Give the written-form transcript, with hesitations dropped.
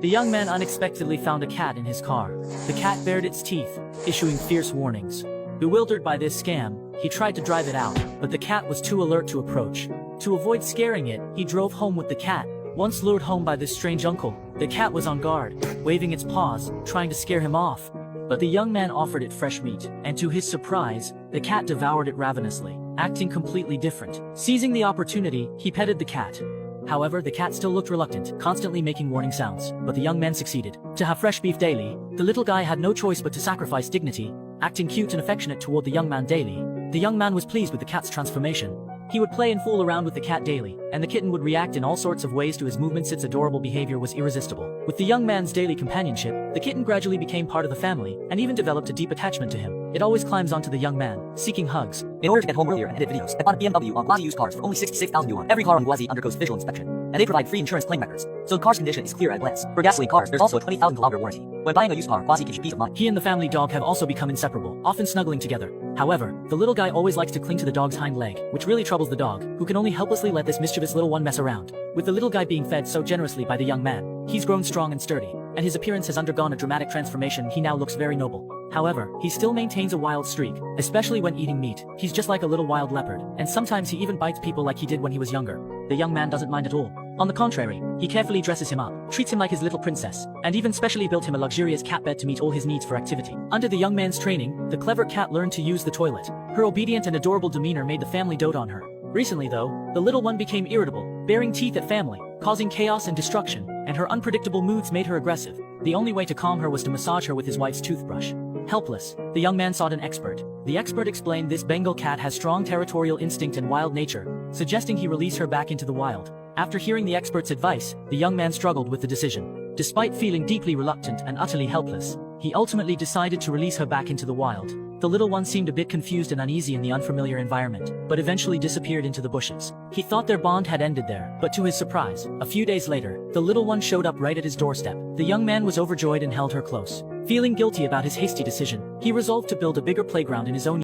The young man unexpectedly found a cat in his car. The cat bared its teeth, issuing fierce warnings. Bewildered by this scam, he tried to drive it out, but the cat was too alert to approach. To avoid scaring it, he drove home with the cat. Once lured home by this strange uncle, the cat was on guard, waving its paws, trying to scare him off. But the young man offered it fresh meat, and to his surprise, the cat devoured it ravenously, acting completely different. Seizing the opportunity, he petted the cat. However, the cat still looked reluctant, constantly making warning sounds, but the young man succeeded. To have fresh beef daily, the little guy had no choice but to sacrifice dignity, acting cute and affectionate toward the young man daily. The young man was pleased with the cat's transformation. He would play and fool around with the cat daily, and the kitten would react in all sorts of ways to his movements. Its adorable behavior was irresistible. With the young man's daily companionship, the kitten gradually became part of the family, and even developed a deep attachment to him. It always climbs onto the young man, seeking hugs. In order to get home earlier and edit videos, I bought a BMW on Gwazi used cars for only 66,000 yuan. Every car on Gwazi undergoes visual inspection, and they provide free insurance claim records, so the car's condition is clear at a glance. For gasoline cars, there's also a 20,000 kilometer warranty. When buying a used car, Gwazi gives you peace of mind. He and the family dog have also become inseparable, often snuggling together. However, the little guy always likes to cling to the dog's hind leg, which really troubles the dog, who can only helplessly let this mischievous little one mess around. With the little guy being fed so generously by the young man, he's grown strong and sturdy, and his appearance has undergone a dramatic transformation. He now looks very noble. However, he still maintains a wild streak, especially when eating meat. He's just like a little wild leopard, and sometimes he even bites people like he did when he was younger. The young man doesn't mind at all. On the contrary, he carefully dresses him up, treats him like his little princess, and even specially built him a luxurious cat bed to meet all his needs for activity. Under the young man's training, the clever cat learned to use the toilet. Her obedient and adorable demeanor made the family dote on her. Recently though, the little one became irritable, baring teeth at family, causing chaos and destruction, and her unpredictable moods made her aggressive. The only way to calm her was to massage her with his wife's toothbrush. Helpless, the young man sought an expert. The expert explained this Bengal cat has strong territorial instinct and wild nature, suggesting he release her back into the wild. After hearing the expert's advice, the young man struggled with the decision. Despite feeling deeply reluctant and utterly helpless, he ultimately decided to release her back into the wild. The little one seemed a bit confused and uneasy in the unfamiliar environment, but eventually disappeared into the bushes. He thought their bond had ended there, but to his surprise, a few days later, the little one showed up right at his doorstep. The young man was overjoyed and held her close. Feeling guilty about his hasty decision, he resolved to build a bigger playground in his own